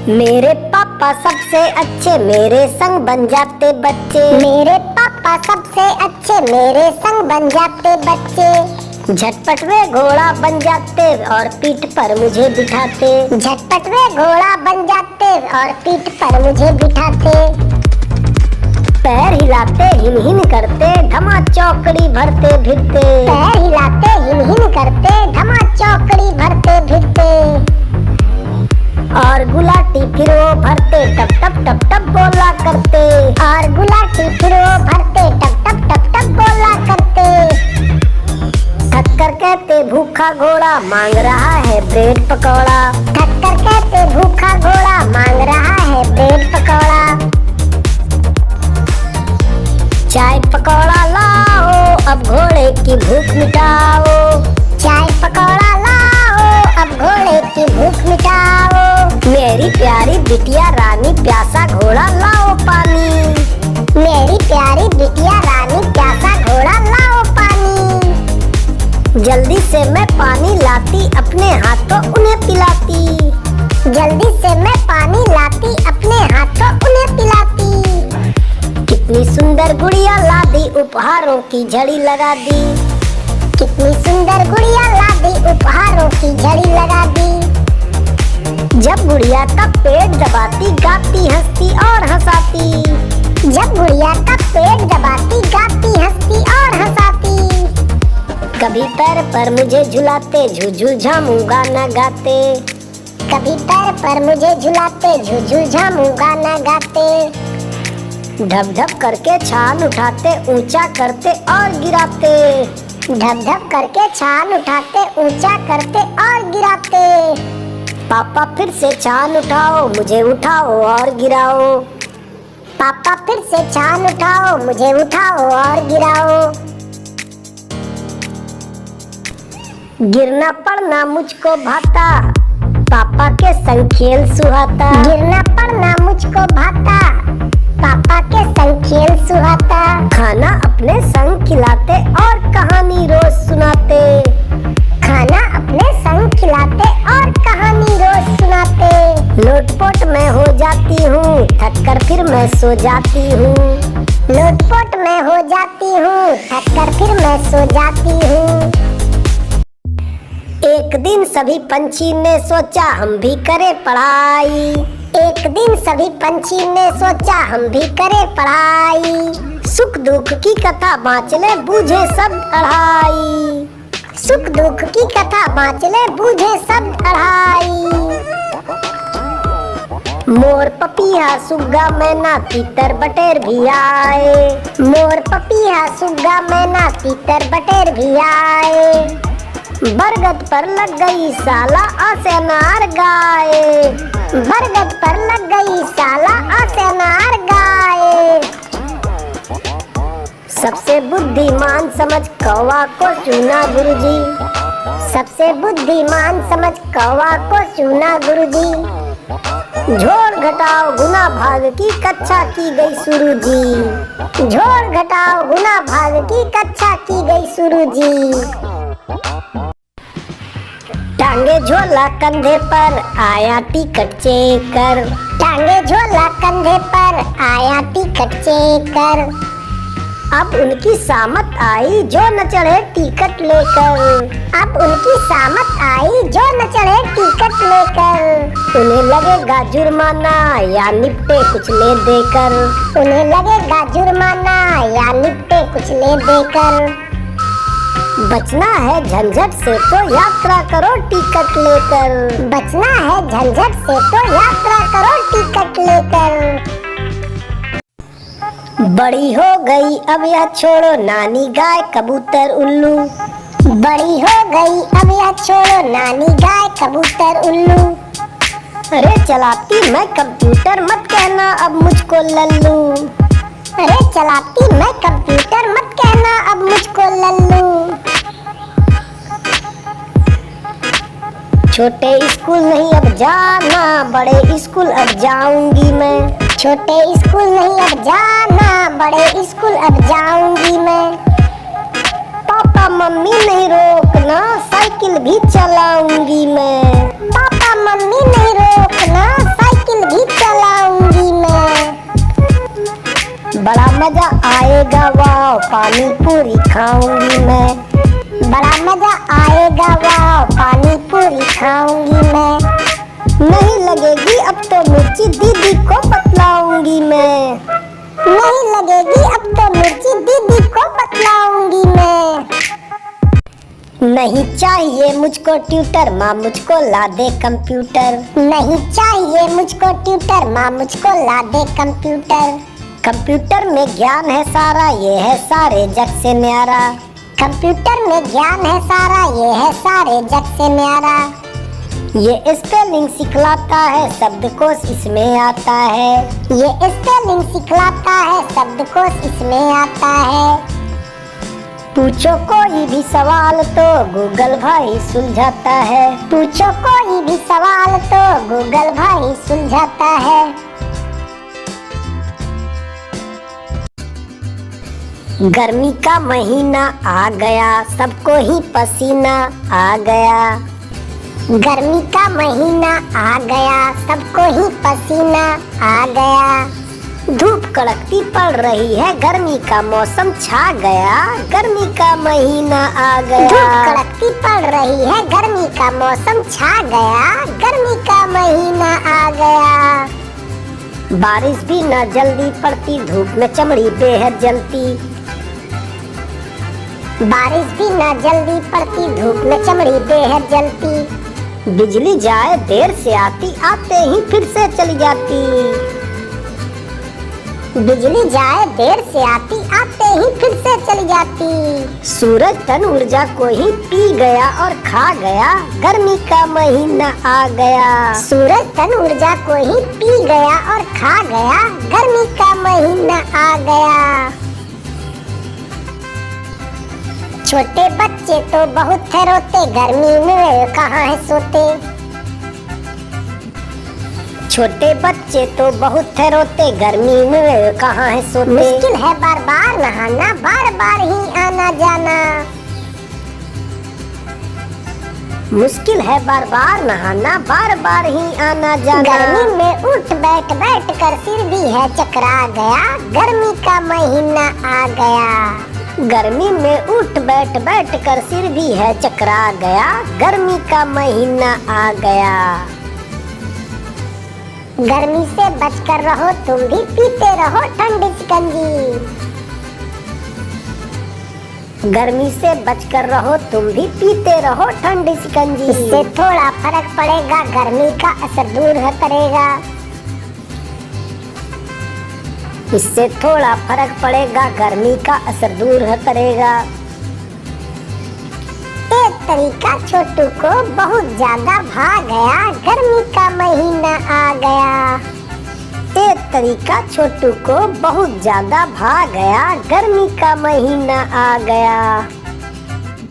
मेरे पापा सबसे अच्छे, मेरे संग बन जाते बच्चे। मेरे पापा सबसे अच्छे, मेरे संग बन जाते बच्चे। झटपट वे घोड़ा बन जाते और पीठ पर मुझे बिठाते। झटपट वे घोड़ा बन जाते और पीठ पर मुझे बिठाते। पैर हिलाते हिन हिन करते, धमा चौकड़ी भरते फिरते। पैर हिलाते हिन हिन करते, धमा चौकड़ी भरते फिरते। और गुलाटी फिर वो भरते, टप टप टप टप बोला करते। और गुलाटी फिर वो भरते, टप टप टप टप बोला करते। थक कर कहते भूखा घोड़ा मांग रहा है ब्रेड पकौड़ा। थक कर कहते भूखा घोड़ा मांग रहा है ब्रेड पकौड़ा। चाय पकौड़ा लाओ, अब घोड़े की भूख मिटाओ। चाय पकौड़ा लाओ, अब घोड़े की भूख मिटाओ। मेरी प्यारी बिटिया रानी, प्यासा घोड़ा लाओ पानी। मेरी प्यारी बिटिया रानी, प्यासा घोड़ा लाओ पानी। जल्दी से मैं पानी लाती, अपने हाथों उन्हें पिलाती। जल्दी से मैं पानी लाती, अपने हाथों उन्हें पिलाती। कितनी सुंदर गुड़िया ला दी, उपहारों की झड़ी लगा दी। कितनी सुंदर गुड़िया ला दी, उपहारों की झड़ी लगा दी। जब गुड़िया का पेट दबाती, गाती हंसती और हंसाती। जब गुड़िया का पेट दबाती, गाती हंसती और हंसाती। कभी पैर पर मुझे झुलाते, झूझू झामू गाना गाते। कभी पैर पर मुझे झुलाते, झूझू झामू गाना गाते। ढप ढप करके छाल उठाते, ऊंचा करते और गिराते। ढप ढप करके छाल उठाते, ऊंचा करते और गिराते। पापा फिर से छाल उठाओ, मुझे उठाओ और गिराओ। पापा फिर से छाल उठाओ, मुझे उठाओ और गिराओ। गिरना पड़ना मुझको भाता, पापा के संग खेल सुहाता। गिरना पड़ना मुझको भाता, पापा के संग खेल सुहाता। खाना अपने संग खिलाते और कहानी रोज सुनाते। खाना अपने संग खिलाते और कहानी रोज सुनाते। लोटपोट मैं हो जाती हूँ, थक कर फिर मैं सो जाती हूँ। लोटपोट मैं हो जाती हूँ, थक कर फिर मैं सो जाती हूँ। एक दिन सभी पंछी ने सोचा, हम भी करें पढ़ाई। एक दिन सभी पंछी ने सोचा, हम भी करें पढ़ाई। सुख दुख की कथा बाँच ले, बूझे सब अढ़ाई। सुख दुख की कथा बाँच ले, बूझे सब अढ़ाई। मोर पपीहा सुग्गा मैना, तीतर बटेर भी आए। मोर पपीहा सुग्गा मैना, तीतर बटेर भी आए। बरगद पर लग गई साला, आसे अनार गाए। बरगद पर लग गई साला, आसे अनार गाए। सबसे बुद्धिमान समझ कौवा को चुना गुरुजी। सबसे बुद्धिमान समझ कौवा को चुना गुरुजी। झोड़ घटाओ गुना भाग की कक्षा की गई शुरू जी। झोड़ घटाओ गुना भाग की कक्षा की गई शुरू जी। टांगे झोला कंधे पर, आया टिकट चेकर। टांगे झोला कंधे पर, आया टिकट चेकर। अब उनकी सामत आई, जो न चढ़े टिकट लेकर। अब उनकी सामत आई, जो न चढ़े टिकट लेकर। उन्हें लगेगा जुर्माना, या निपटे कुछ ले देकर। उन्हें लगेगा जुर्माना, या निपटे कुछ ले देकर। बचना है झंझट से तो यात्रा करो टिकट लेकर। बचना है झंझट से तो यात्रा करो टिकट लेकर। बड़ी हो गई अब यह छोड़ो, नानी गाय कबूतर उल्लू। बड़ी हो गई अब यह छोड़ो, नानी गाय कबूतर उल्लू। अरे चलाती मैं कंप्यूटर, मत कहना अब मुझको लल्लू। अरे चलाती मैं कंप्यूटर, मत कहना अब मुझको लल्लू। छोटे स्कूल नहीं अब जाना, बड़े स्कूल अब जाऊंगी मैं। छोटे स्कूल नहीं अब जाना, बड़े स्कूल अब जाऊंगी मैं। पापा मम्मी नहीं रोकना, साइकिल भी चलाऊंगी मैं। पापा मम्मी नहीं रोकना, साइकिल पानी पूरी खाऊंगी मैं। बड़ा मजा आएगा वाह, पानी पूरी खाऊंगी मैं। नहीं लगेगी अब तो मिर्ची, दीदी को बतलाऊंगी मैं। नहीं लगेगी अब तो मिर्ची, दीदी को बतलाऊंगी मैं। नहीं चाहिए मुझको ट्यूटर, माँ मुझको ला दे कंप्यूटर। नहीं चाहिए मुझको ट्यूटर, माँ मुझको ला दे कंप्यूटर। कंप्यूटर में ज्ञान है सारा, ये है सारे जग से न्यारा। कंप्यूटर में ज्ञान है सारा, ये है सारे जग से न्यारा। ये स्पेलिंग सिखलाता है, शब्दकोश इसमें आता है। ये स्पेलिंग सिखलाता है, शब्दकोश इसमें आता है। पूछो कोई भी सवाल तो गूगल भाई सुलझाता है। पूछो कोई भी सवाल तो गूगल भाई सुलझाता है। गर्मी का महीना आ गया, सबको ही पसीना आ गया। गर्मी का महीना आ गया, सबको ही पसीना आ गया। धूप कड़कती पड़ रही है, गर्मी का मौसम छा गया। गर्मी का महीना आ गया। धूप कड़कती पड़ रही है, गर्मी का मौसम छा गया। गर्मी का महीना आ गया। बारिश भी न जल्दी पड़ती, धूप में चमड़ी बेहद जलती। बारिश भी न जल्दी पड़ती, धूप में चमड़ी बेहद जलती। बिजली जाए देर से आती, आते ही फिर से चली जाती। बिजली जाए देर से आती, आते ही फिर से चली जाती। सूरज तन ऊर्जा को ही पी गया और खा गया। गर्मी का महीना आ गया। सूरज तन ऊर्जा को ही पी गया और खा गया। गर्मी का महीना आ गया। छोटे बच्चे तो बहुत थे रोते, गर्मी में कहाँ है सोते। छोटे बच्चे तो बहुत थे रोते, गर्मी में कहाँ है सोते। मुश्किल है बार बार नहाना, बार बार ही आना जाना। मुश्किल है बार बार नहाना, बार बार ही आना जाना। गर्मी में उठ बैठ बैठ कर सिर भी है चकरा गया। गर्मी का महीना आ गया। गर्मी में उठ बैठ कर सिर भी है चकरा गया। गर्मी का महीना आ गया। गर्मी से बचकर रहो, तुम भी पीते रहो ठंडी शिकंजी। गर्मी से बचकर रहो, तुम भी पीते रहो ठंडी शिकंजी। इससे थोड़ा फर्क पड़ेगा, गर्मी का असर दूर करेगा। इससे थोड़ा फर्क पड़ेगा, गर्मी का असर दूर करेगा। एक तरीका छोटू को बहुत ज्यादा भा गया। गर्मी का महीना आ गया। एक तरीका छोटू को बहुत ज्यादा भा गया। गर्मी का महीना आ गया।